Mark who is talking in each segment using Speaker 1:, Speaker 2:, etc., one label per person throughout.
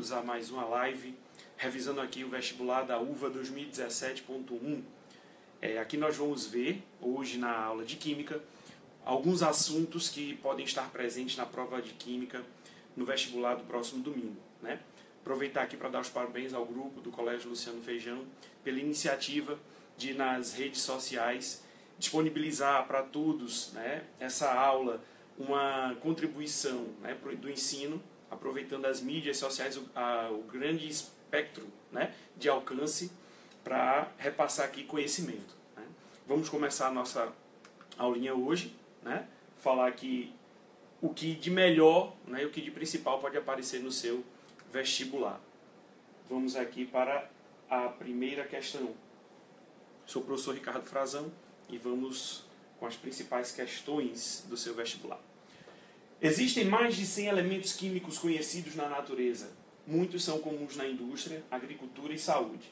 Speaker 1: bem-vindos a mais uma live, revisando aqui o vestibular da UVA 2017.1. Aqui nós vamos ver, hoje na aula de Química, alguns assuntos que podem estar presentes na prova de Química no vestibular do próximo domingo, né? Aproveitar aqui para dar os parabéns ao grupo do Colégio Luciano Feijão pela iniciativa de, nas redes sociais, disponibilizar para todos, né, essa aula, uma contribuição, né, do ensino, aproveitando as mídias sociais, o grande espectro, né, de alcance para repassar aqui conhecimento, né. Vamos começar a nossa aulinha hoje, né, falar aqui o que de melhor, né, o que de principal pode aparecer no seu vestibular. Vamos aqui para a primeira questão. Sou o professor Ricardo Frazão e vamos com as principais questões do seu vestibular. Existem mais de 100 elementos químicos conhecidos na natureza. Muitos são comuns na indústria, agricultura e saúde,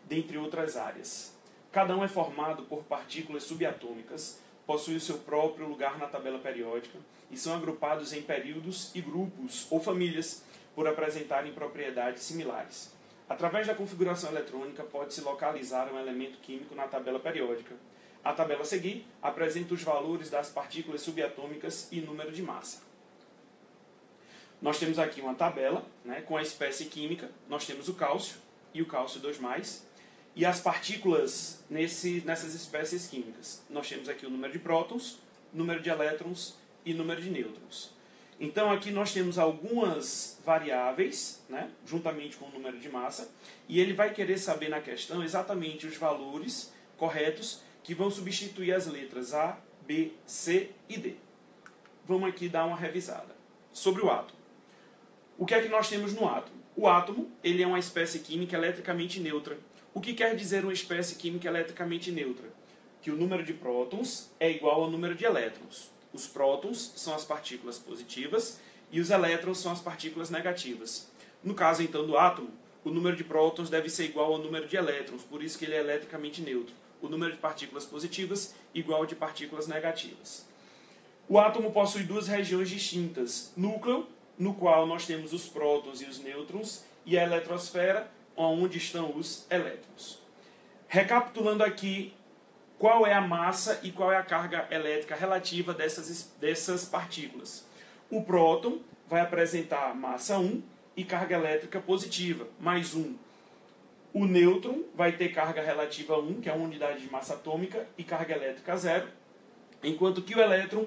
Speaker 1: dentre outras áreas. Cada um é formado por partículas subatômicas, possui o seu próprio lugar na tabela periódica e são agrupados em períodos e grupos ou famílias por apresentarem propriedades similares. Através da configuração eletrônica, pode-se localizar um elemento químico na tabela periódica. A tabela a seguir apresenta os valores das partículas subatômicas e número de massa. Nós temos aqui uma tabela, né, com a espécie química. Nós temos o cálcio e o cálcio 2+, e as partículas nessas espécies químicas. Nós temos aqui o número de prótons, número de elétrons e número de nêutrons. Então aqui nós temos algumas variáveis, né, juntamente com o número de massa, e ele vai querer saber na questão exatamente os valores corretos que vão substituir as letras A, B, C e D. Vamos aqui dar uma revisada. Sobre o átomo. O que é que nós temos no átomo? O átomo, ele é uma espécie química eletricamente neutra. O que quer dizer uma espécie química eletricamente neutra? Que o número de prótons é igual ao número de elétrons. Os prótons são as partículas positivas e os elétrons são as partículas negativas. No caso, então, do átomo, o número de prótons deve ser igual ao número de elétrons, por isso que ele é eletricamente neutro. O número de partículas positivas igual ao de partículas negativas. O átomo possui duas regiões distintas. Núcleo, no qual nós temos os prótons e os nêutrons, e a eletrosfera, onde estão os elétrons. Recapitulando aqui, qual é a massa e qual é a carga elétrica relativa dessas partículas. O próton vai apresentar massa 1 e carga elétrica positiva, mais 1. O nêutron vai ter carga relativa 1, que é uma unidade de massa atômica, e carga elétrica 0. Enquanto que o elétron,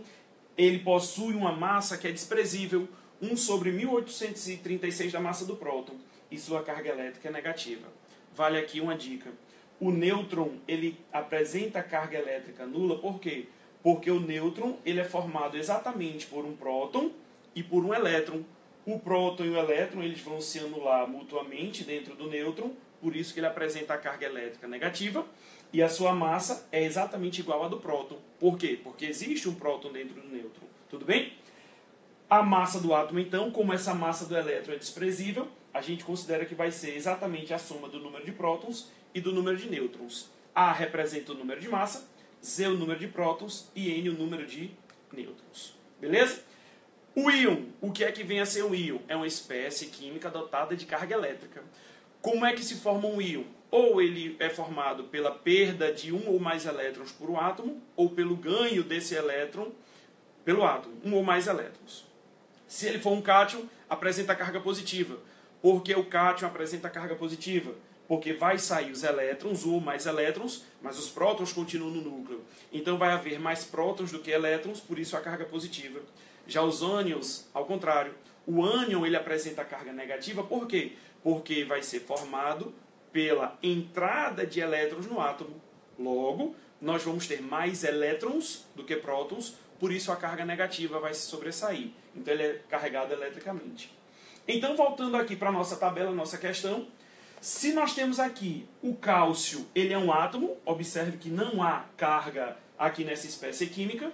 Speaker 1: ele possui uma massa que é desprezível, 1 sobre 1836 da massa do próton, e sua carga elétrica é negativa. Vale aqui uma dica. O nêutron, ele apresenta carga elétrica nula, por quê? Porque o nêutron, ele é formado exatamente por um próton e por um elétron. O próton e o elétron, eles vão se anular mutuamente dentro do nêutron, por isso que ele apresenta a carga elétrica negativa, e a sua massa é exatamente igual à do próton. Por quê? Porque existe um próton dentro do nêutron. Tudo bem? A massa do átomo, então, como essa massa do elétron é desprezível, a gente considera que vai ser exatamente a soma do número de prótons e do número de nêutrons. A representa o número de massa, Z o número de prótons e N o número de nêutrons. Beleza? O íon, o que é que vem a ser um íon? É uma espécie química dotada de carga elétrica. Como é que se forma um íon? Ou ele é formado pela perda de um ou mais elétrons por um átomo, ou pelo ganho desse elétron pelo átomo, um ou mais elétrons. Se ele for um cátion, apresenta carga positiva. Por que o cátion apresenta carga positiva? Porque vai sair os elétrons, um ou mais elétrons, mas os prótons continuam no núcleo. Então vai haver mais prótons do que elétrons, por isso a carga positiva. Já os ânions, ao contrário. O ânion, ele apresenta carga negativa, por quê? Porque vai ser formado pela entrada de elétrons no átomo. Logo, nós vamos ter mais elétrons do que prótons, por isso a carga negativa vai se sobressair. Então ele é carregado eletricamente. Então, voltando aqui para a nossa tabela, nossa questão, se nós temos aqui o cálcio, ele é um átomo, observe que não há carga aqui nessa espécie química,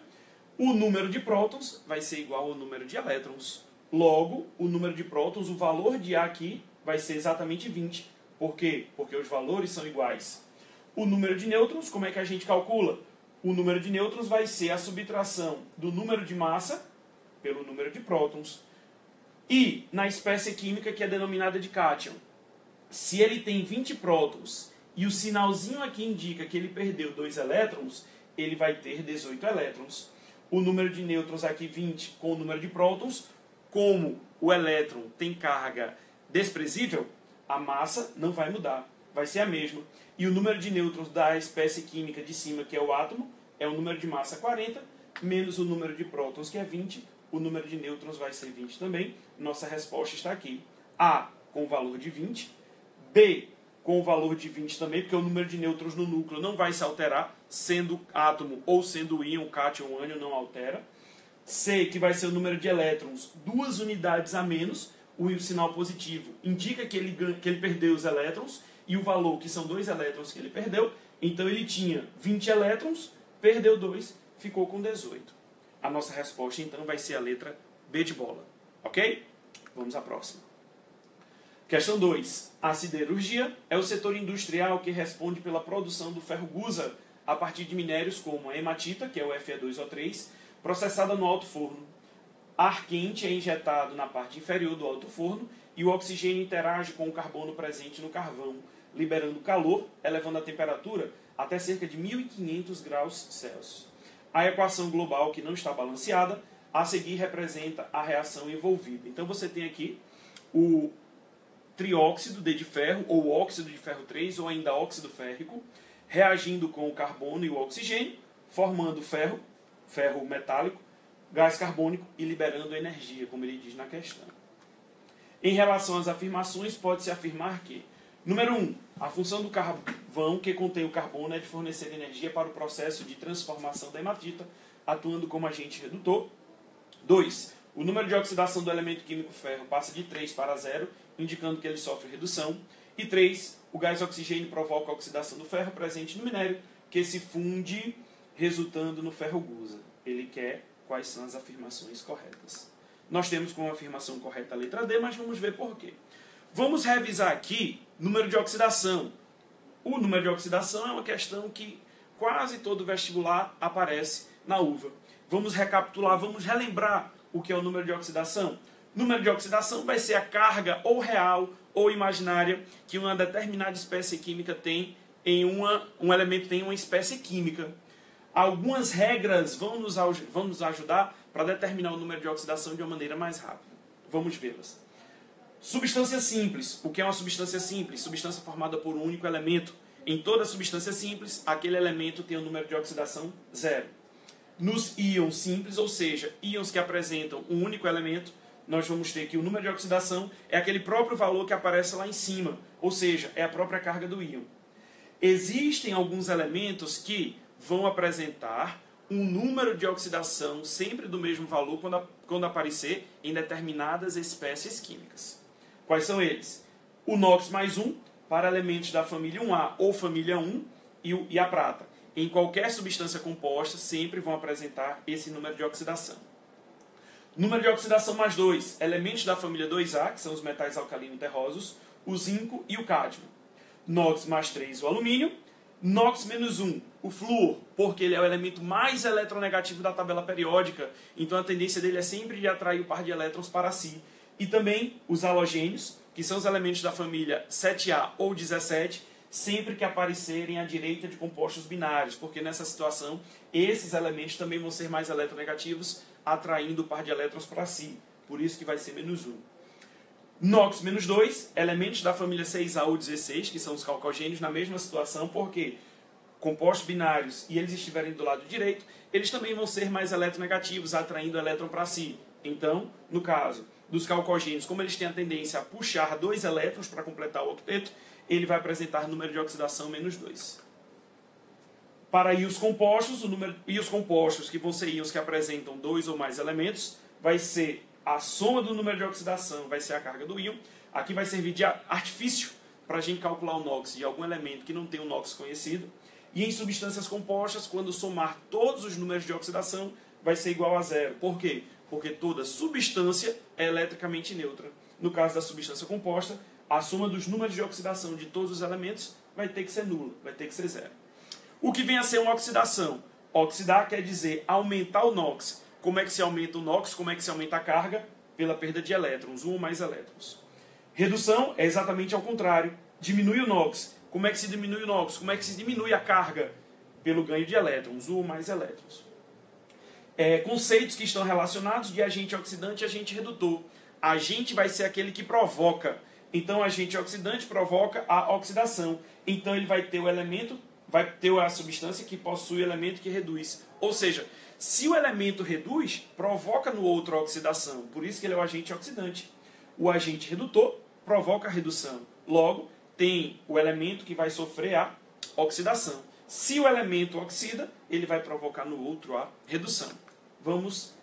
Speaker 1: o número de prótons vai ser igual ao número de elétrons. Logo, o número de prótons, o valor de A aqui, vai ser exatamente 20. Por quê? Porque os valores são iguais. O número de nêutrons, como é que a gente calcula? O número de nêutrons vai ser a subtração do número de massa pelo número de prótons. E na espécie química que é denominada de cátion, se ele tem 20 prótons e o sinalzinho aqui indica que ele perdeu 2 elétrons, ele vai ter 18 elétrons. O número de nêutrons aqui 20 com o número de prótons, como o elétron tem carga desprezível, a massa não vai mudar, vai ser a mesma. E o número de nêutrons da espécie química de cima, que é o átomo, é o número de massa 40, menos o número de prótons, que é 20, o número de nêutrons vai ser 20 também. Nossa resposta está aqui. A com o valor de 20, B com o valor de 20 também, porque o número de nêutrons no núcleo não vai se alterar, sendo átomo ou sendo íon, cátion, ânion, não altera. C, que vai ser o número de elétrons, 2 unidades a menos, o sinal positivo indica que ele perdeu os elétrons, e o valor, que são 2 elétrons que ele perdeu, então ele tinha 20 elétrons, perdeu 2, ficou com 18. A nossa resposta, então, vai ser a letra B de bola. Ok? Vamos à próxima. Questão 2. A siderurgia é o setor industrial que responde pela produção do ferro gusa a partir de minérios como a hematita, que é o Fe2O3, processada no alto forno. Ar quente é injetado na parte inferior do alto forno e o oxigênio interage com o carbono presente no carvão, liberando calor, elevando a temperatura até cerca de 1500 graus Celsius. A equação global, que não está balanceada, a seguir representa a reação envolvida. Então você tem aqui o trióxido de ferro, ou óxido de ferro 3, ou ainda óxido férrico, reagindo com o carbono e o oxigênio, formando ferro, ferro metálico, gás carbônico e liberando energia, como ele diz na questão. Em relação às afirmações, pode-se afirmar que, número 1, a função do carvão que contém o carbono é de fornecer energia para o processo de transformação da hematita, atuando como agente redutor. 2, o número de oxidação do elemento químico ferro passa de 3 para 0, indicando que ele sofre redução. E 3, o gás oxigênio provoca a oxidação do ferro presente no minério, que se funde, resultando no ferro gusa. Ele quer quais são as afirmações corretas. Nós temos como afirmação correta a letra D, mas vamos ver por quê. Vamos revisar aqui número de oxidação. O número de oxidação é uma questão que quase todo vestibular aparece na UVA. Vamos recapitular, vamos relembrar o que é o número de oxidação. Número de oxidação vai ser a carga ou real ou imaginária que uma determinada espécie química tem em um elemento tem uma espécie química. Algumas regras vão nos ajudar para determinar o número de oxidação de uma maneira mais rápida. Vamos vê-las. Substância simples. O que é uma substância simples? Substância formada por um único elemento. Em toda substância simples, aquele elemento tem um número de oxidação 0. Nos íons simples, ou seja, íons que apresentam um único elemento, nós vamos ter que o número de oxidação é aquele próprio valor que aparece lá em cima, ou seja, é a própria carga do íon. Existem alguns elementos que vão apresentar um número de oxidação sempre do mesmo valor quando aparecer em determinadas espécies químicas. Quais são eles? O NOx mais 1 para elementos da família 1A ou família 1 e a prata. Em qualquer substância composta sempre vão apresentar esse número de oxidação. Número de oxidação mais 2, elementos da família 2A, que são os metais alcalino terrosos, o zinco e o cádmio. NOx mais 3, o alumínio. NOx menos 1, o flúor, porque ele é o elemento mais eletronegativo da tabela periódica, então a tendência dele é sempre de atrair o par de elétrons para si. E também os halogênios, que são os elementos da família 7A ou 17, sempre que aparecerem à direita de compostos binários, porque nessa situação esses elementos também vão ser mais eletronegativos, atraindo o par de elétrons para si. Por isso que vai ser menos 1. NOx menos 2, elementos da família 6A ou 16, que são os calcogênios, na mesma situação, porque compostos binários e eles estiverem do lado direito, eles também vão ser mais eletronegativos, atraindo o elétron para si. Então, no caso dos calcogênios, como eles têm a tendência a puxar 2 elétrons para completar o octeto, ele vai apresentar número de oxidação menos 2. Para íons compostos, íons compostos, que vão ser íons que apresentam 2 ou mais elementos, vai ser a soma do número de oxidação, vai ser a carga do íon. Aqui vai servir de artifício para a gente calcular o NOx de algum elemento que não tem um NOx conhecido. E em substâncias compostas, quando somar todos os números de oxidação, vai ser igual a 0. Por quê? Porque toda substância é eletricamente neutra. No caso da substância composta, a soma dos números de oxidação de todos os elementos vai ter que ser nula, vai ter que ser 0. O que vem a ser uma oxidação? Oxidar quer dizer aumentar o NOx. Como é que se aumenta o NOx? Como é que se aumenta a carga? pela perda de elétrons, um ou mais elétrons. Redução é exatamente ao contrário, diminui o NOx. Como é que se diminui o NOx? Como é que se diminui a carga? Pelo ganho de elétrons, um ou mais elétrons. Conceitos que estão relacionados de agente oxidante e agente redutor. Agente vai ser aquele que provoca. Então, agente oxidante provoca a oxidação. Então, ele vai ter o elemento, vai ter a substância que possui o elemento que reduz. Ou seja, se o elemento reduz, provoca no outro a oxidação. Por isso que ele é o agente oxidante. O agente redutor provoca a redução. Logo, tem o elemento que vai sofrer a oxidação. Se o elemento oxida, ele vai provocar no outro a redução. Vamos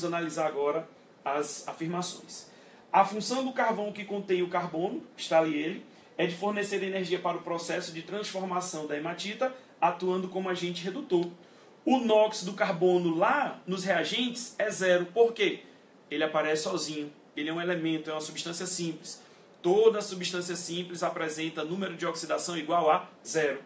Speaker 1: analisar agora as afirmações. A função do carvão que contém o carbono, está ali ele, é de fornecer energia para o processo de transformação da hematita, atuando como agente redutor. O NOx do carbono lá nos reagentes é zero. Por quê? Ele aparece sozinho. Ele é um elemento, é uma substância simples. Toda substância simples apresenta número de oxidação igual a zero.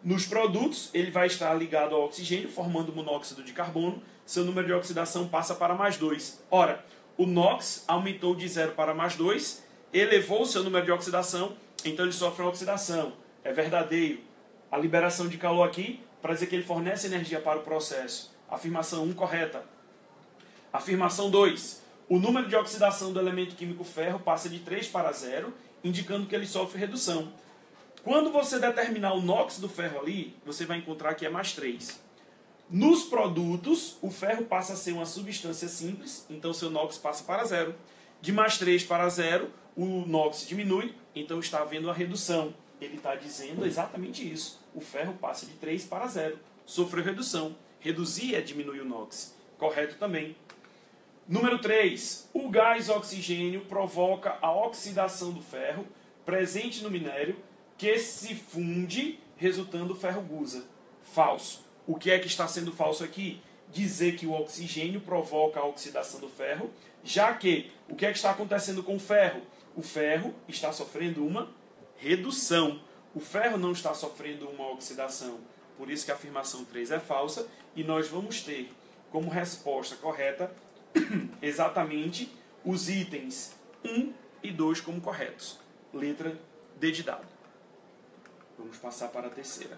Speaker 1: Nos produtos, ele vai estar ligado ao oxigênio, formando monóxido de carbono. Seu número de oxidação passa para mais 2. Ora, o NOx aumentou de 0 para mais 2, elevou o seu número de oxidação, então ele sofre uma oxidação. É verdadeiro. A liberação de calor aqui, para dizer que ele fornece energia para o processo. Afirmação 1 correta. Afirmação 2. O número de oxidação do elemento químico ferro passa de 3 para 0, indicando que ele sofre redução. Quando você determinar o NOx do ferro ali, você vai encontrar que é mais 3. Nos produtos, o ferro passa a ser uma substância simples, então seu NOx passa para 0. De mais 3 para 0, o NOx diminui, então está havendo uma redução. Ele está dizendo exatamente isso. O ferro passa de 3 para 0. Sofreu redução. Reduzir é diminuir o NOx. Correto também. Número 3. O gás oxigênio provoca a oxidação do ferro presente no minério que se funde, resultando ferro gusa. Falso. O que é que está sendo falso aqui? Dizer que o oxigênio provoca a oxidação do ferro, já que o que é que está acontecendo com o ferro? O ferro está sofrendo uma redução. O ferro não está sofrendo uma oxidação. Por isso que a afirmação 3 é falsa e nós vamos ter como resposta correta exatamente os itens 1 e 2 como corretos. Letra D de dado. Vamos passar para a terceira.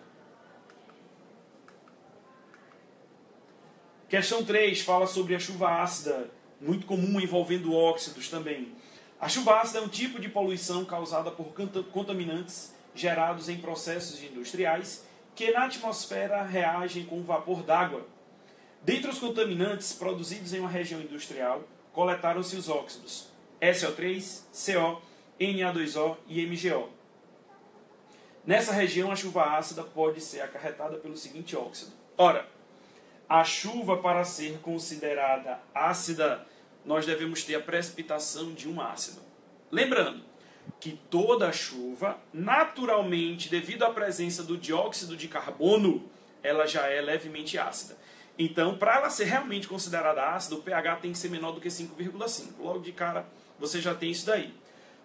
Speaker 1: Questão 3 fala sobre a chuva ácida, muito comum envolvendo óxidos também. A chuva ácida é um tipo de poluição causada por contaminantes gerados em processos industriais que na atmosfera reagem com o vapor d'água. Dentre os contaminantes produzidos em uma região industrial, coletaram-se os óxidos SO3, CO, Na2O e MgO. Nessa região, a chuva ácida pode ser acarretada pelo seguinte óxido. Ora, a chuva, para ser considerada ácida, nós devemos ter a precipitação de um ácido. Lembrando que toda chuva, naturalmente, devido à presença do dióxido de carbono, ela já é levemente ácida. Então, para ela ser realmente considerada ácida, o pH tem que ser menor do que 5,5. Logo de cara, você já tem isso daí.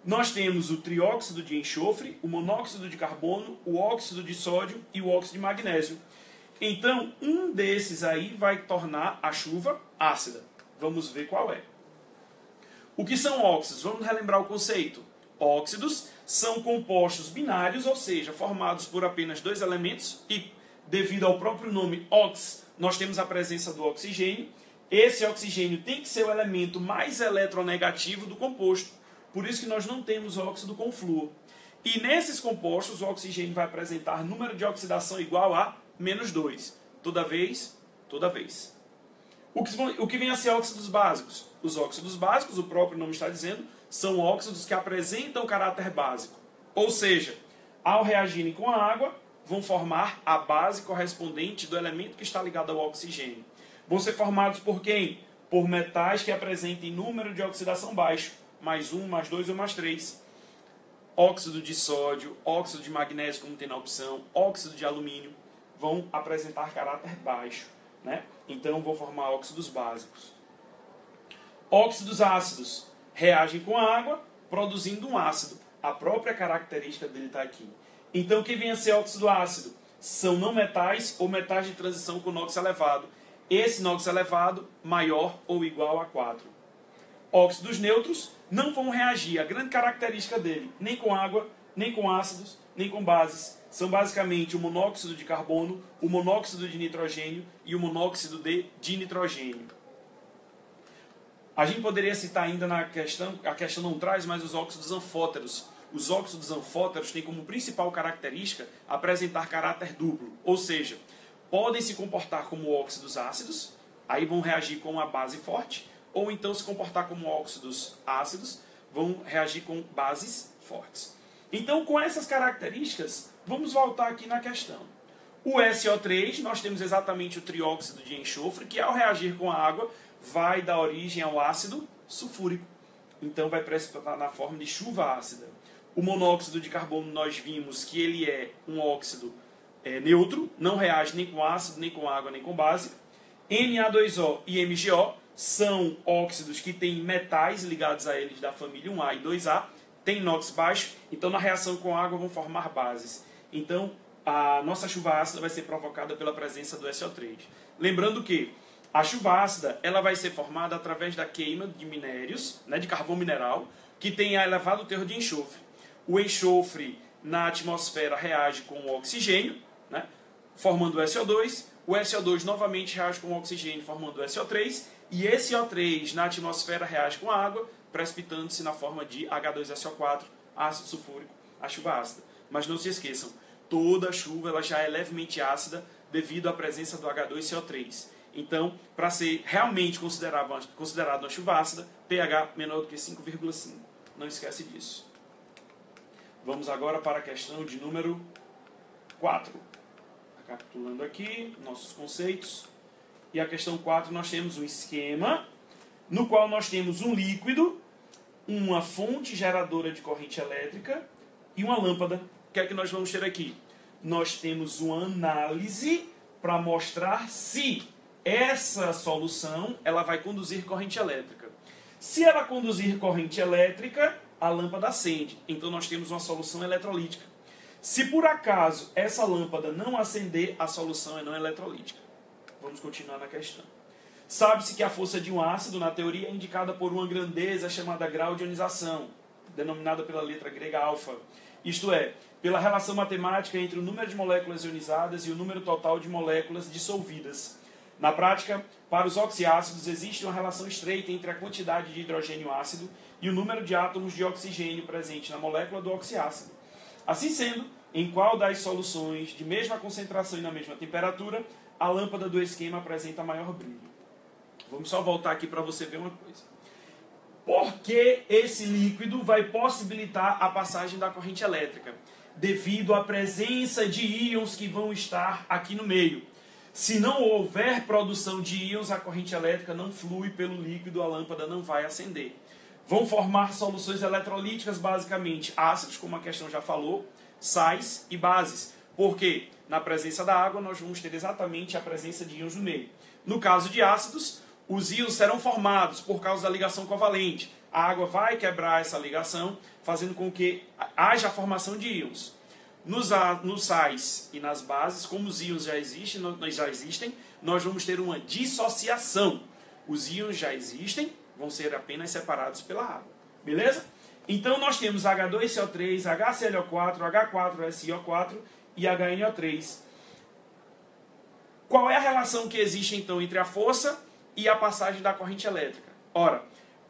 Speaker 1: Nós temos o trióxido de enxofre, o monóxido de carbono, o óxido de sódio e o óxido de magnésio. Então, um desses aí vai tornar a chuva ácida. Vamos ver qual é. O que são óxidos? Vamos relembrar o conceito. Óxidos são compostos binários, ou seja, formados por apenas dois elementos e, devido ao próprio nome ox, nós temos a presença do oxigênio. Esse oxigênio tem que ser o elemento mais eletronegativo do composto. Por isso que nós não temos óxido com flúor. E nesses compostos, o oxigênio vai apresentar número de oxidação igual a -2. Toda vez, toda vez. O que vem a ser óxidos básicos? Os óxidos básicos, o próprio nome está dizendo, são óxidos que apresentam caráter básico. Ou seja, ao reagirem com a água, vão formar a base correspondente do elemento que está ligado ao oxigênio. Vão ser formados por quem? Por metais que apresentem número de oxidação baixo. Mais 1, mais 2 ou mais 3. Óxido de sódio, óxido de magnésio, como tem na opção, óxido de alumínio, vão apresentar caráter baixo, né? Então, vou formar óxidos básicos. Óxidos ácidos reagem com a água, produzindo um ácido. A própria característica dele está aqui. Então, o que vem a ser óxido ácido? São não metais ou metais de transição com NOx elevado. Esse NOx elevado maior ou igual a 4. Óxidos neutros não vão reagir. A grande característica dele, nem com água, nem com ácidos, nem com bases, são basicamente o monóxido de carbono, o monóxido de nitrogênio e o monóxido de dinitrogênio. A gente poderia citar ainda na questão, a questão não traz, mas os óxidos anfóteros. Os óxidos anfóteros têm como principal característica apresentar caráter duplo, ou seja, podem se comportar como óxidos ácidos, aí vão reagir com uma base forte, ou então se comportar como óxidos ácidos, vão reagir com bases fortes. Então, com essas características, vamos voltar aqui na questão. O SO3, nós temos exatamente o trióxido de enxofre, que ao reagir com a água, vai dar origem ao ácido sulfúrico. Então, vai precipitar na forma de chuva ácida. O monóxido de carbono, nós vimos que ele é um óxido neutro, não reage nem com ácido, nem com água, nem com base. Na2O e MgO são óxidos que têm metais ligados a eles da família 1A e 2A, tem NOx baixo, então na reação com água vão formar bases. Então, a nossa chuva ácida vai ser provocada pela presença do SO3. Lembrando que a chuva ácida ela vai ser formada através da queima de minérios, de carvão mineral, que tem elevado teor de enxofre. O enxofre na atmosfera reage com o oxigênio, formando o SO2. O SO2 novamente reage com o oxigênio, formando o SO3. E esse O3 na atmosfera reage com a água, precipitando-se na forma de H2SO4, ácido sulfúrico, a chuva ácida. Mas não se esqueçam, toda chuva ela já é levemente ácida devido à presença do H2CO3. Então, para ser realmente considerado uma chuva ácida, pH menor do que 5,5. Não esquece disso. Vamos agora para a questão de número 4. Recapitulando aqui nossos conceitos. E a questão 4 nós temos um esquema no qual nós temos um líquido, uma fonte geradora de corrente elétrica e uma lâmpada. O que é que nós vamos ter aqui? Nós temos uma análise para mostrar se essa solução ela vai conduzir corrente elétrica. Se ela conduzir corrente elétrica, a lâmpada acende. Então nós temos uma solução eletrolítica. Se por acaso essa lâmpada não acender, a solução é não eletrolítica. Vamos continuar na questão. Sabe-se que a força de um ácido, na teoria, é indicada por uma grandeza chamada grau de ionização, denominada pela letra grega alfa. Isto é, pela relação matemática entre o número de moléculas ionizadas e o número total de moléculas dissolvidas. Na prática, para os oxiácidos existe uma relação estreita entre a quantidade de hidrogênio ácido e o número de átomos de oxigênio presente na molécula do oxiácido. Assim sendo, em qual das soluções de mesma concentração e na mesma temperatura, a lâmpada do esquema apresenta maior brilho. Vamos só voltar aqui para você ver uma coisa. Por que esse líquido vai possibilitar a passagem da corrente elétrica? Devido à presença de íons que vão estar aqui no meio. Se não houver produção de íons, a corrente elétrica não flui pelo líquido, a lâmpada não vai acender. Vão formar soluções eletrolíticas, basicamente ácidos, como a questão já falou, sais e bases. Porque na presença da água nós vamos ter exatamente a presença de íons no meio. No caso de ácidos, os íons serão formados por causa da ligação covalente. A água vai quebrar essa ligação, fazendo com que haja a formação de íons. Nos sais e nas bases, como os íons já existem, nós vamos ter uma dissociação. Os íons já existem, vão ser apenas separados pela água. Beleza? Então nós temos H2CO3, HClO4, H4SiO4 e HNO3. Qual é a relação que existe então entre a força e a passagem da corrente elétrica? Ora,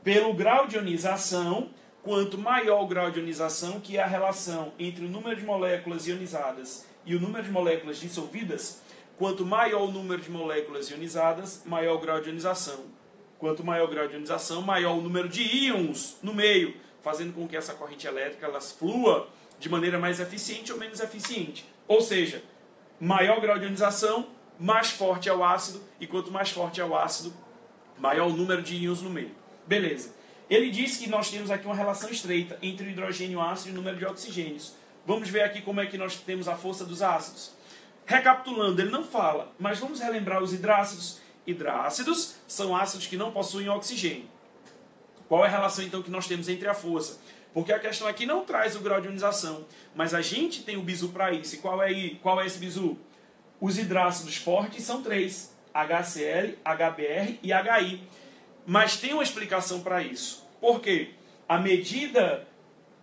Speaker 1: pelo grau de ionização, quanto maior o grau de ionização, que é a relação entre o número de moléculas ionizadas e o número de moléculas dissolvidas, quanto maior o número de moléculas ionizadas, maior o grau de ionização. Quanto maior o grau de ionização, maior o número de íons no meio, fazendo com que essa corrente elétrica ela flua de maneira mais eficiente ou menos eficiente. Ou seja, maior o grau de ionização, mais forte é o ácido, e quanto mais forte é o ácido, maior o número de íons no meio. Beleza. Ele diz que nós temos aqui uma relação estreita entre o hidrogênio ácido e o número de oxigênios. Vamos ver aqui como é que nós temos a força dos ácidos. Recapitulando, ele não fala, mas vamos relembrar os hidrácidos. Hidrácidos são ácidos que não possuem oxigênio. Qual é a relação então que nós temos entre a força? Porque a questão aqui não traz o grau de ionização, mas a gente tem o bizu para isso. E qual é esse bizu? Os hidrácidos fortes são 3, HCl, HBr e HI. Mas tem uma explicação para isso. Por quê? À medida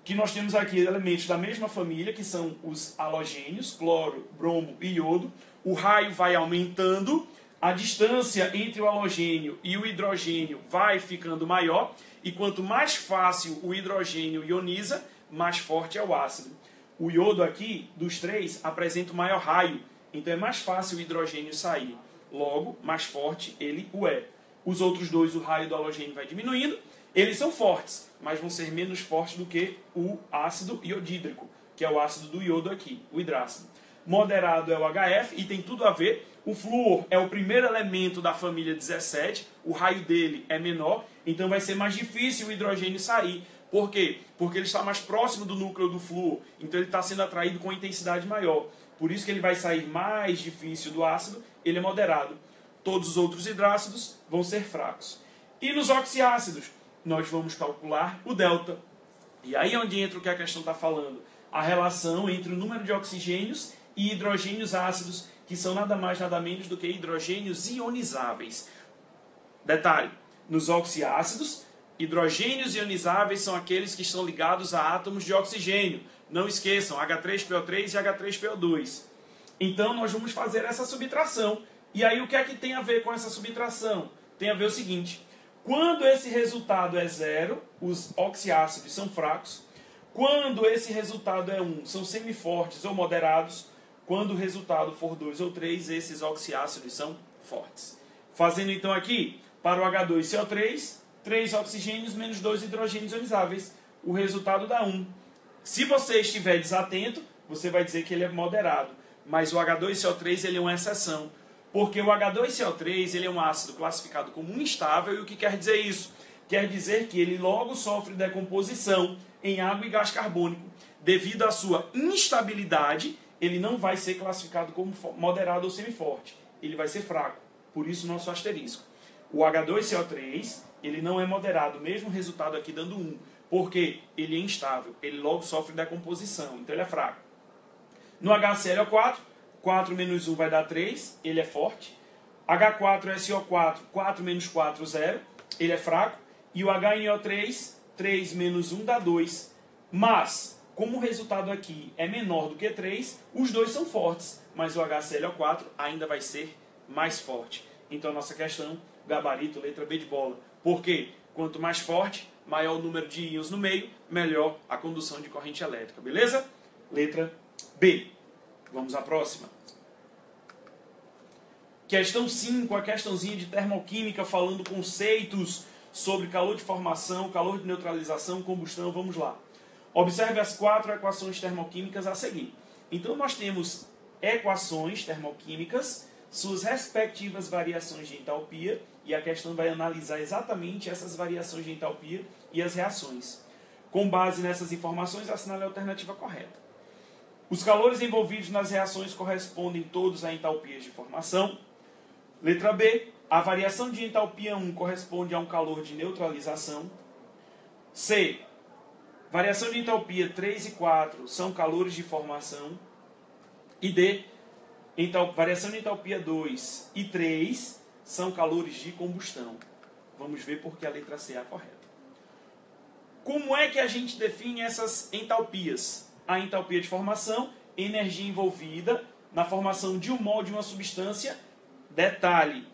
Speaker 1: que nós temos aqui elementos da mesma família, que são os halogênios, cloro, bromo e iodo, o raio vai aumentando, a distância entre o halogênio e o hidrogênio vai ficando maior, e quanto mais fácil o hidrogênio ioniza, mais forte é o ácido. O iodo aqui, dos três, apresenta o maior raio, então é mais fácil o hidrogênio sair. Logo, mais forte ele o é. Os outros dois, o raio do halogênio vai diminuindo, eles são fortes, mas vão ser menos fortes do que o ácido iodídrico, que é o ácido do iodo aqui, o hidrácido. Moderado é o HF e tem tudo a ver. O flúor é o primeiro elemento da família 17, o raio dele é menor, então vai ser mais difícil o hidrogênio sair. Por quê? Porque ele está mais próximo do núcleo do flúor, então ele está sendo atraído com intensidade maior. Por isso que ele vai sair mais difícil do ácido, ele é moderado. Todos os outros hidrácidos vão ser fracos. E nos oxiácidos, nós vamos calcular o delta. E aí é onde entra o que a questão está falando. A relação entre o número de oxigênios e hidrogênios ácidos, que são nada mais nada menos do que hidrogênios ionizáveis. Detalhe, nos oxiácidos, hidrogênios ionizáveis são aqueles que estão ligados a átomos de oxigênio. Não esqueçam, H3PO3 e H3PO2. Então nós vamos fazer essa subtração. E aí o que é que tem a ver com essa subtração? Tem a ver o seguinte: quando esse resultado é 0, os oxiácidos são fracos. Quando esse resultado é 1, são semifortes ou moderados. Quando o resultado for 2 ou 3, esses oxiácidos são fortes. Fazendo então aqui, para o H2CO3, 3 oxigênios menos 2 hidrogênios ionizáveis. O resultado dá 1. Se você estiver desatento, você vai dizer que ele é moderado. Mas o H2CO3 ele é uma exceção. Porque o H2CO3 ele é um ácido classificado como instável. E o que quer dizer isso? Quer dizer que ele logo sofre decomposição em água e gás carbônico. Devido à sua instabilidade, ele não vai ser classificado como moderado ou semiforte. Ele vai ser fraco. Por isso o nosso asterisco. O H2CO3 ele não é moderado, mesmo resultado aqui dando 1. Porque ele é instável. Ele logo sofre decomposição. Então ele é fraco. No HClO4, 4 menos 1 vai dar 3. Ele é forte. H4SO4, 4 menos 4, 0. Ele é fraco. E o HNO3, 3 menos 1 dá 2. Mas, como o resultado aqui é menor do que 3, os dois são fortes. Mas o HClO4 ainda vai ser mais forte. Então, nossa questão, gabarito, letra B de bola. Por quê? Quanto mais forte, maior o número de íons no meio, melhor a condução de corrente elétrica. Beleza? Letra B. Vamos à próxima. Questão 5, a questãozinha de termoquímica, falando conceitos sobre calor de formação, calor de neutralização, combustão. Vamos lá. Observe as 4 equações termoquímicas a seguir. Então, nós temos equações termoquímicas, suas respectivas variações de entalpia, e a questão vai analisar exatamente essas variações de entalpia e as reações. Com base nessas informações, assinale a alternativa correta. Os calores envolvidos nas reações correspondem todos a entalpias de formação. Letra B. A variação de entalpia 1 corresponde a um calor de neutralização. C. Variação de entalpia 3 e 4 são calores de formação. E D. Variação de entalpia 2 e 3 são calores de combustão. Vamos ver porque a letra C é a correta. Como é que a gente define essas entalpias? A entalpia de formação, energia envolvida na formação de um mol de uma substância. Detalhe,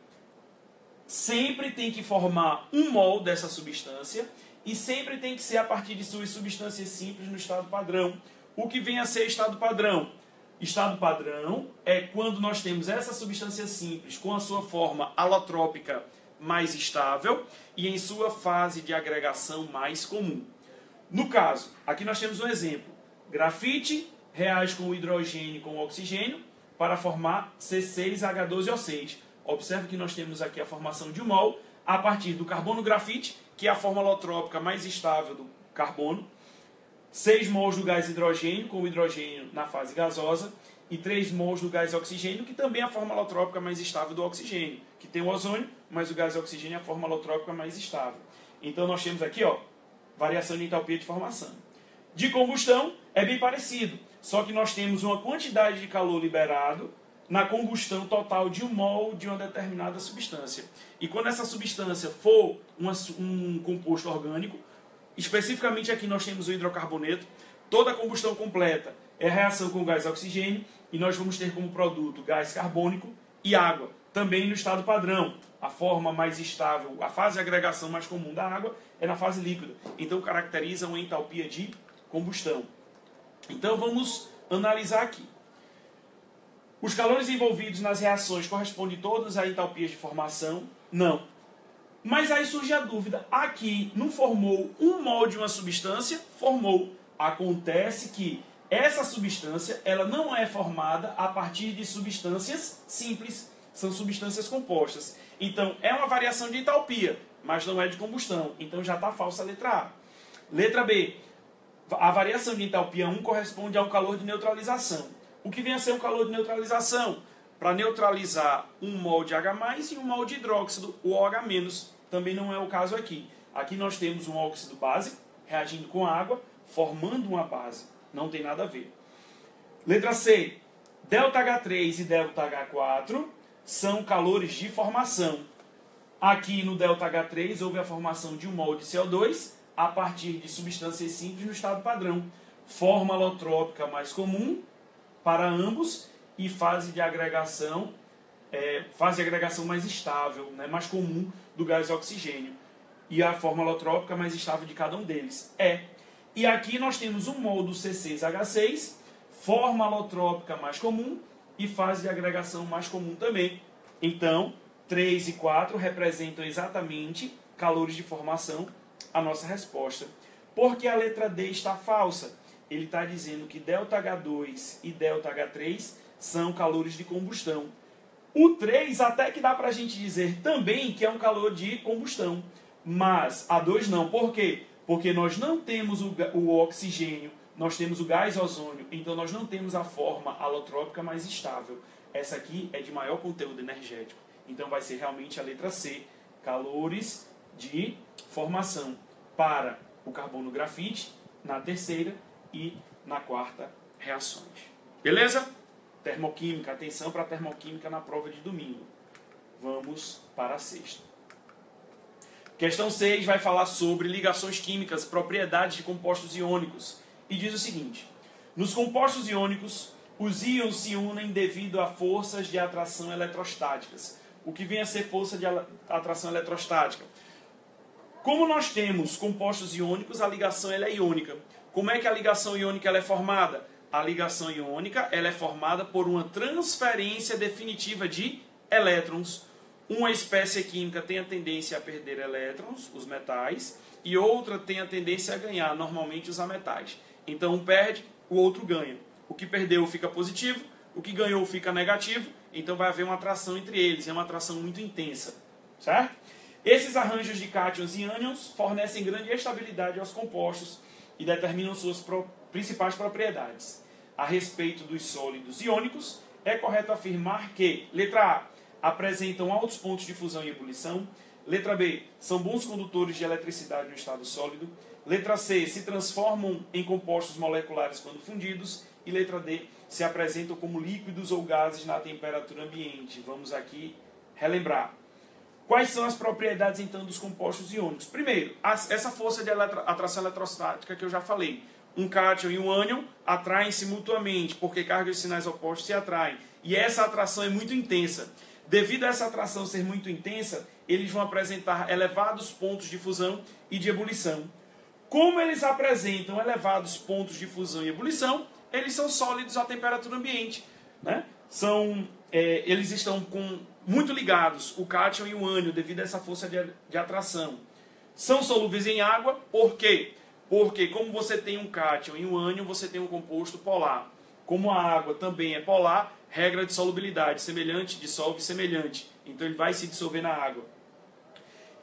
Speaker 1: sempre tem que formar um mol dessa substância e sempre tem que ser a partir de suas substâncias simples no estado padrão. O que vem a ser estado padrão? Estado padrão é quando nós temos essa substância simples com a sua forma alotrópica mais estável e em sua fase de agregação mais comum. No caso, aqui nós temos um exemplo. Grafite reage com o hidrogênio e com o oxigênio para formar C6H12O6. Observe que nós temos aqui a formação de um mol a partir do carbono grafite, que é a forma alotrópica mais estável do carbono, 6 mols do gás hidrogênio, com o hidrogênio na fase gasosa, e 3 mols do gás oxigênio, que também é a forma alotrópica mais estável do oxigênio, que tem o ozônio, mas o gás oxigênio é a forma alotrópica mais estável. Então nós temos aqui, ó, variação de entalpia de formação. De combustão é bem parecido, só que nós temos uma quantidade de calor liberado na combustão total de um mol de uma determinada substância. E quando essa substância for um composto orgânico, Especificamente aqui nós temos o hidrocarboneto. Toda a combustão completa é a reação com gás oxigênio e nós vamos ter como produto gás carbônico e água. Também no estado padrão, a forma mais estável, a fase de agregação mais comum da água é na fase líquida. Então caracteriza uma entalpia de combustão. Então vamos analisar aqui. Os calores envolvidos nas reações correspondem todos a entalpias de formação? Não. Mas aí surge a dúvida. Aqui não formou um mol de uma substância? Formou. Acontece que essa substância ela não é formada a partir de substâncias simples. São substâncias compostas. Então é uma variação de entalpia, mas não é de combustão. Então já está falsa a letra A. Letra B. A variação de entalpia 1 corresponde ao calor de neutralização. O que vem a ser o calor de neutralização? Para neutralizar um mol de H+, e um mol de hidróxido, o OH-. Também não é o caso aqui. Aqui nós temos um óxido básico reagindo com água, formando uma base. Não tem nada a ver. Letra C. ΔH3 e ΔH4 são calores de formação. Aqui no ΔH3 houve a formação de um mol de CO2 a partir de substâncias simples no estado padrão. Forma alotrópica mais comum para ambos e fase de agregação mais estável, né, mais comum do gás oxigênio. E a forma alotrópica mais estável de cada um deles. E aqui nós temos um mol do C6H6, forma alotrópica mais comum e fase de agregação mais comum também. Então, 3 e 4 representam exatamente calores de formação, a nossa resposta. Porque a letra D está falsa. Ele está dizendo que ΔH2 e ΔH3 são calores de combustão. O 3 até que dá para a gente dizer também que é um calor de combustão. Mas a 2 não. Por quê? Porque nós não temos o oxigênio, nós temos o gás ozônio, então nós não temos a forma alotrópica mais estável. Essa aqui é de maior conteúdo energético. Então vai ser realmente a letra C, calores de formação para o carbono grafite, na terceira e na quarta reações. Beleza? Termoquímica, atenção para a termoquímica na prova de domingo. Vamos para a sexta. Questão 6 vai falar sobre ligações químicas, propriedades de compostos iônicos. E diz o seguinte: nos compostos iônicos, os íons se unem devido a forças de atração eletrostáticas. O que vem a ser força de atração eletrostática? Como nós temos compostos iônicos, a ligação ela é iônica. Como é que a ligação iônica ela é formada? A ligação iônica ela é formada por uma transferência definitiva de elétrons. Uma espécie química tem a tendência a perder elétrons, os metais, e outra tem a tendência a ganhar, normalmente os ametais. Então um perde, o outro ganha. O que perdeu fica positivo, o que ganhou fica negativo, então vai haver uma atração entre eles, é uma atração muito intensa, certo? Esses arranjos de cátions e ânions fornecem grande estabilidade aos compostos e determinam suas principais propriedades. A respeito dos sólidos iônicos, é correto afirmar que, letra A, apresentam altos pontos de fusão e ebulição. Letra B, são bons condutores de eletricidade no estado sólido. Letra C, se transformam em compostos moleculares quando fundidos. E letra D, se apresentam como líquidos ou gases na temperatura ambiente. Vamos aqui relembrar. Quais são as propriedades, então, dos compostos iônicos? Primeiro, essa força de atração eletrostática que eu já falei. Um cátion e um ânion atraem-se mutuamente, porque cargas de sinais opostos se atraem. E essa atração é muito intensa. Devido a essa atração ser muito intensa, eles vão apresentar elevados pontos de fusão e de ebulição. Como eles apresentam elevados pontos de fusão e ebulição, eles são sólidos à temperatura ambiente, né? Eles estão muito ligados, o cátion e o ânion, devido a essa força de atração. São solúveis em água, por quê? Porque como você tem um cátion e um ânion, você tem um composto polar. Como a água também é polar, regra de solubilidade, semelhante dissolve semelhante. Então ele vai se dissolver na água.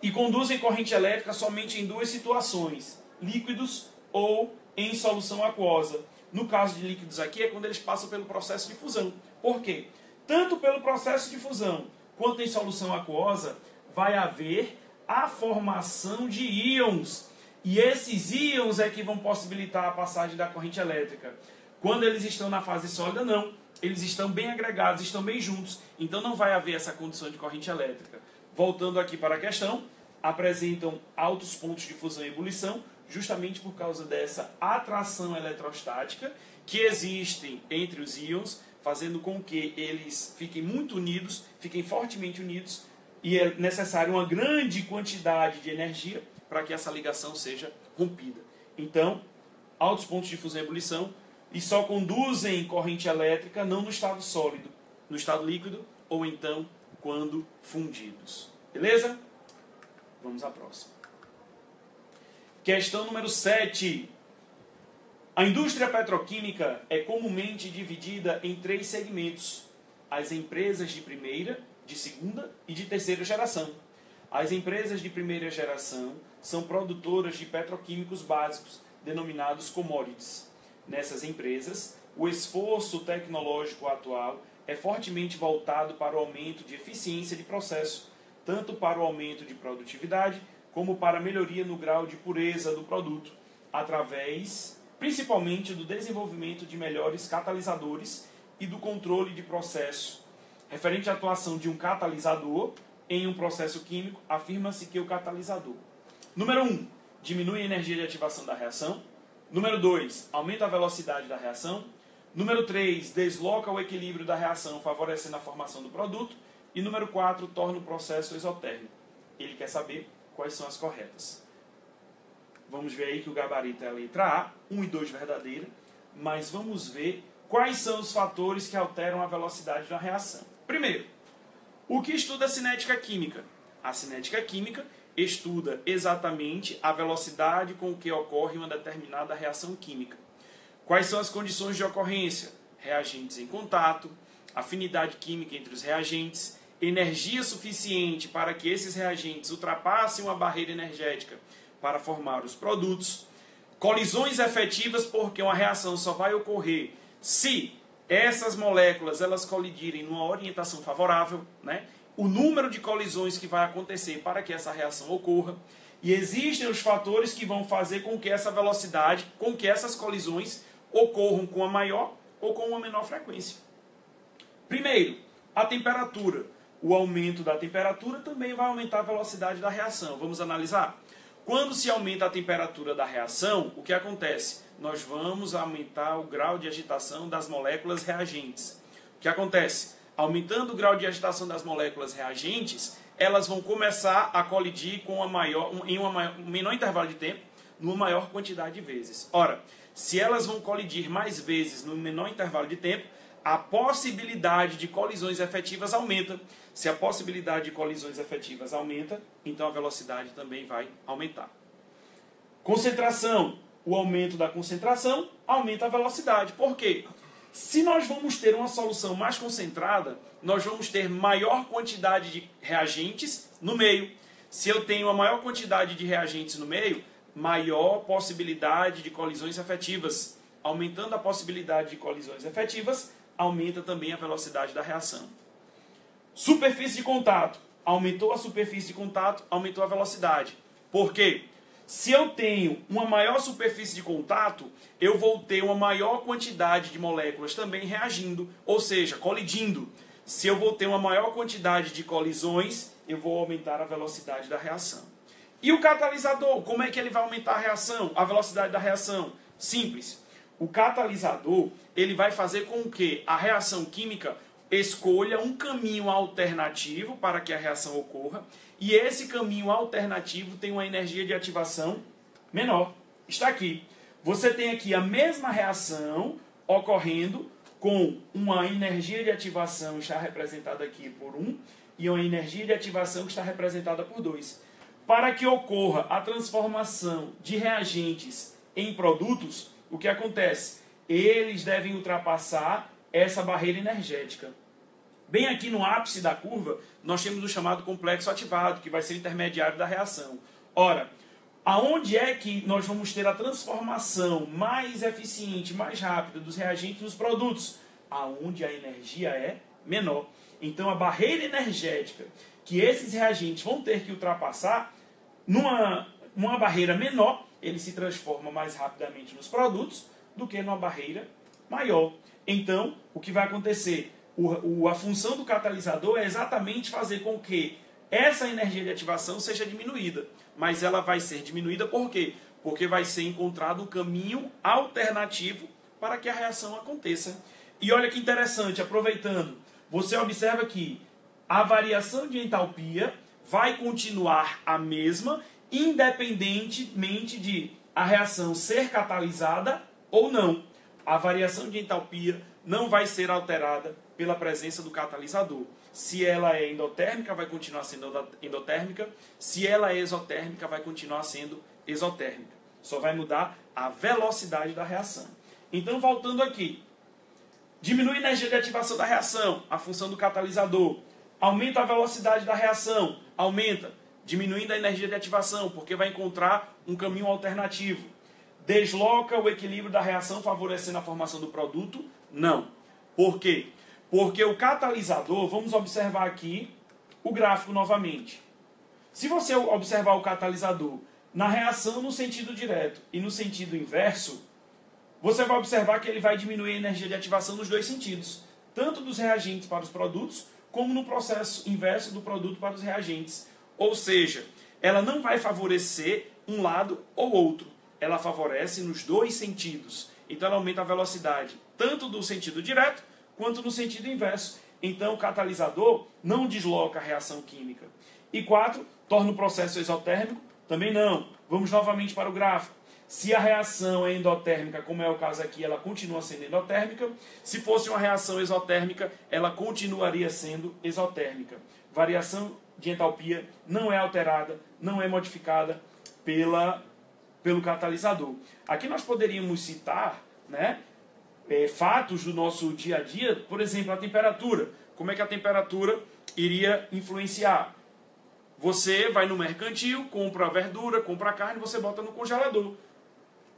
Speaker 1: E conduzem corrente elétrica somente em duas situações, líquidos ou em solução aquosa. No caso de líquidos aqui é quando eles passam pelo processo de fusão. Por quê? Tanto pelo processo de fusão quanto em solução aquosa vai haver a formação de íons. E esses íons é que vão possibilitar a passagem da corrente elétrica. Quando eles estão na fase sólida, não. Eles estão bem agregados, estão bem juntos. Então não vai haver essa condição de corrente elétrica. Voltando aqui para a questão, apresentam altos pontos de fusão e ebulição, justamente por causa dessa atração eletrostática que existe entre os íons, fazendo com que eles fiquem muito unidos, fiquem fortemente unidos, e é necessário uma grande quantidade de energia para que essa ligação seja rompida. Então, altos pontos de fusão e ebulição, e só conduzem corrente elétrica não no estado sólido, no estado líquido, ou então quando fundidos. Beleza? Vamos à próxima. Questão número 7. A indústria petroquímica é comumente dividida em 3 segmentos: as empresas de primeira, de segunda e de terceira geração. As empresas de primeira geração são produtoras de petroquímicos básicos, denominados commodities. Nessas empresas, o esforço tecnológico atual é fortemente voltado para o aumento de eficiência de processo, tanto para o aumento de produtividade, como para a melhoria no grau de pureza do produto, através, principalmente, do desenvolvimento de melhores catalisadores e do controle de processo. Referente à atuação de um catalisador em um processo químico, afirma-se que o catalisador, número 1, diminui a energia de ativação da reação. Número 2, aumenta a velocidade da reação. Número 3, desloca o equilíbrio da reação, favorecendo a formação do produto. E número 4, torna o processo exotérmico. Ele quer saber quais são as corretas. Vamos ver aí que o gabarito é a letra A, 1 e 2 verdadeira, mas vamos ver quais são os fatores que alteram a velocidade da reação. Primeiro, o que estuda a cinética química? A cinética química estuda exatamente a velocidade com que ocorre uma determinada reação química. Quais são as condições de ocorrência? Reagentes em contato, afinidade química entre os reagentes, energia suficiente para que esses reagentes ultrapassem uma barreira energética para formar os produtos, colisões efetivas, porque uma reação só vai ocorrer se essas moléculas elas colidirem numa orientação favorável, né? O número de colisões que vai acontecer para que essa reação ocorra, e existem os fatores que vão fazer com que essa velocidade, com que essas colisões ocorram com a maior ou com uma menor frequência. Primeiro, a temperatura. O aumento da temperatura também vai aumentar a velocidade da reação. Vamos analisar? Quando se aumenta a temperatura da reação, o que acontece? Nós vamos aumentar o grau de agitação das moléculas reagentes. O que acontece? Aumentando o grau de agitação das moléculas reagentes, elas vão começar a colidir com um menor intervalo de tempo, numa maior quantidade de vezes. Ora, se elas vão colidir mais vezes no menor intervalo de tempo, a possibilidade de colisões efetivas aumenta. Se a possibilidade de colisões efetivas aumenta, então a velocidade também vai aumentar. Concentração. O aumento da concentração aumenta a velocidade. Por quê? Se nós vamos ter uma solução mais concentrada, nós vamos ter maior quantidade de reagentes no meio. Se eu tenho uma maior quantidade de reagentes no meio, maior possibilidade de colisões efetivas. Aumentando a possibilidade de colisões efetivas, aumenta também a velocidade da reação. Superfície de contato. Aumentou a superfície de contato, aumentou a velocidade. Por quê? Se eu tenho uma maior superfície de contato, eu vou ter uma maior quantidade de moléculas também reagindo, ou seja, colidindo. Se eu vou ter uma maior quantidade de colisões, eu vou aumentar a velocidade da reação. E o catalisador, como é que ele vai aumentar a reação, a velocidade da reação? Simples. O catalisador, ele vai fazer com que a reação química escolha um caminho alternativo para que a reação ocorra, e esse caminho alternativo tem uma energia de ativação menor. Está aqui. Você tem aqui a mesma reação ocorrendo com uma energia de ativação que está representada aqui por 1 e uma energia de ativação que está representada por 2. Para que ocorra a transformação de reagentes em produtos, o que acontece? Eles devem ultrapassar essa barreira energética. Bem aqui no ápice da curva, nós temos o chamado complexo ativado, que vai ser o intermediário da reação. Ora, aonde é que nós vamos ter a transformação mais eficiente, mais rápida dos reagentes nos produtos? Aonde a energia é menor. Então, a barreira energética que esses reagentes vão ter que ultrapassar, numa barreira menor, ele se transforma mais rapidamente nos produtos do que numa barreira maior. Então, o que vai acontecer? A função do catalisador é exatamente fazer com que essa energia de ativação seja diminuída. Mas ela vai ser diminuída por quê? porque vai ser encontrado um caminho alternativo para que a reação aconteça. E olha que interessante, aproveitando, você observa que a variação de entalpia vai continuar a mesma, independentemente de a reação ser catalisada ou não. A variação de entalpia não vai ser alterada pela presença do catalisador. Se ela é endotérmica, vai continuar sendo endotérmica. Se ela é exotérmica, vai continuar sendo exotérmica. Só vai mudar a velocidade da reação. Então, voltando aqui. Diminui a energia de ativação da reação, a função do catalisador. Aumenta a velocidade da reação, aumenta, diminuindo a energia de ativação, porque vai encontrar um caminho alternativo. Desloca o equilíbrio da reação, favorecendo a formação do produto? Não. Por quê? Porque o catalisador, vamos observar aqui o gráfico novamente. Se você observar o catalisador na reação no sentido direto e no sentido inverso, você vai observar que ele vai diminuir a energia de ativação nos dois sentidos, tanto dos reagentes para os produtos, como no processo inverso do produto para os reagentes. Ou seja, ela não vai favorecer um lado ou outro, ela favorece nos dois sentidos. Então ela aumenta a velocidade, tanto do sentido direto, quanto no sentido inverso. Então o catalisador não desloca a reação química. E 4, torna o processo exotérmico? Também não. Vamos novamente para o gráfico. Se a reação é endotérmica, como é o caso aqui, ela continua sendo endotérmica. Se fosse uma reação exotérmica, ela continuaria sendo exotérmica. Variação de entalpia não é alterada, não é modificada pelo catalisador. Aqui nós poderíamos citar, né, fatos do nosso dia a dia, por exemplo, a temperatura. Como é que a temperatura iria influenciar? Você vai no mercantil, compra a verdura, compra a carne, você bota no congelador.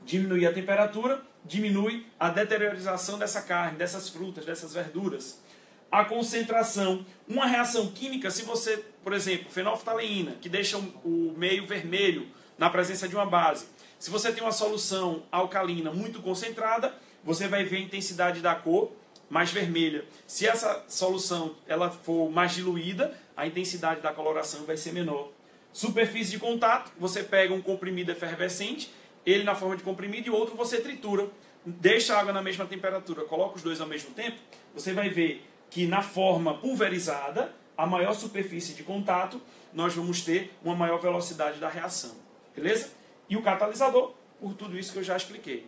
Speaker 1: Diminui a temperatura, diminui a deteriorização dessa carne, dessas frutas, dessas verduras. A concentração. Uma reação química, se você, por exemplo, fenolftaleína, que deixa o meio vermelho na presença de uma base. Se você tem uma solução alcalina muito concentrada, você vai ver a intensidade da cor mais vermelha. Se essa solução ela for mais diluída, a intensidade da coloração vai ser menor. Superfície de contato, você pega um comprimido efervescente, ele na forma de comprimido e o outro você tritura. Deixa a água na mesma temperatura, coloca os dois ao mesmo tempo, você vai ver que na forma pulverizada, a maior superfície de contato, nós vamos ter uma maior velocidade da reação. Beleza? E o catalisador, por tudo isso que eu já expliquei.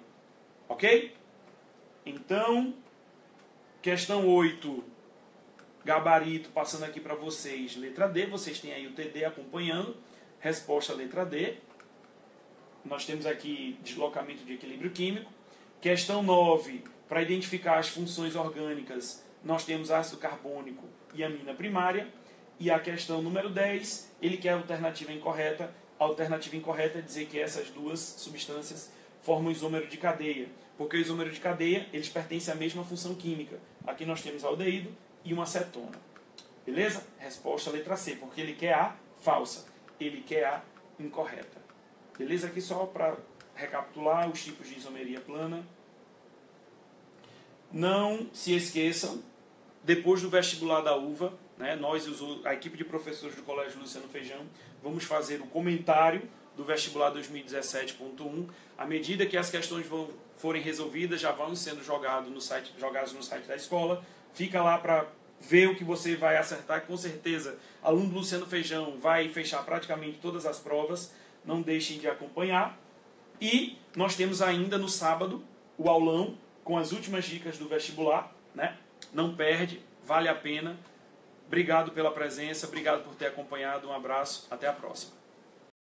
Speaker 1: Ok? Então, questão 8, gabarito, passando aqui para vocês, letra D. Vocês têm aí o TD acompanhando. Resposta letra D. Nós temos aqui deslocamento de equilíbrio químico. Questão 9, para identificar as funções orgânicas, nós temos ácido carbônico e amina primária. E a questão número 10, ele quer a alternativa incorreta. A alternativa incorreta é dizer que essas duas substâncias formam isômero de cadeia. Porque o isômero de cadeia, eles pertencem à mesma função química. Aqui nós temos aldeído e uma acetona. Beleza? Resposta letra C, porque ele quer a falsa. Ele quer a incorreta. Beleza? Aqui só para recapitular os tipos de isomeria plana. Não se esqueçam, depois do vestibular da UVA, né, nós e a equipe de professores do Colégio Luciano Feijão vamos fazer o comentário do vestibular 2017.1. À medida que as questões forem resolvidas, já vão sendo jogadas no site da escola. Fica lá para ver o que você vai acertar. Com certeza, aluno do Luciano Feijão vai fechar praticamente todas as provas. Não deixem de acompanhar. E nós temos ainda no sábado o aulão com as últimas dicas do vestibular, né? Não perde, vale a pena. Obrigado pela presença, obrigado por ter acompanhado. Um abraço, até a próxima.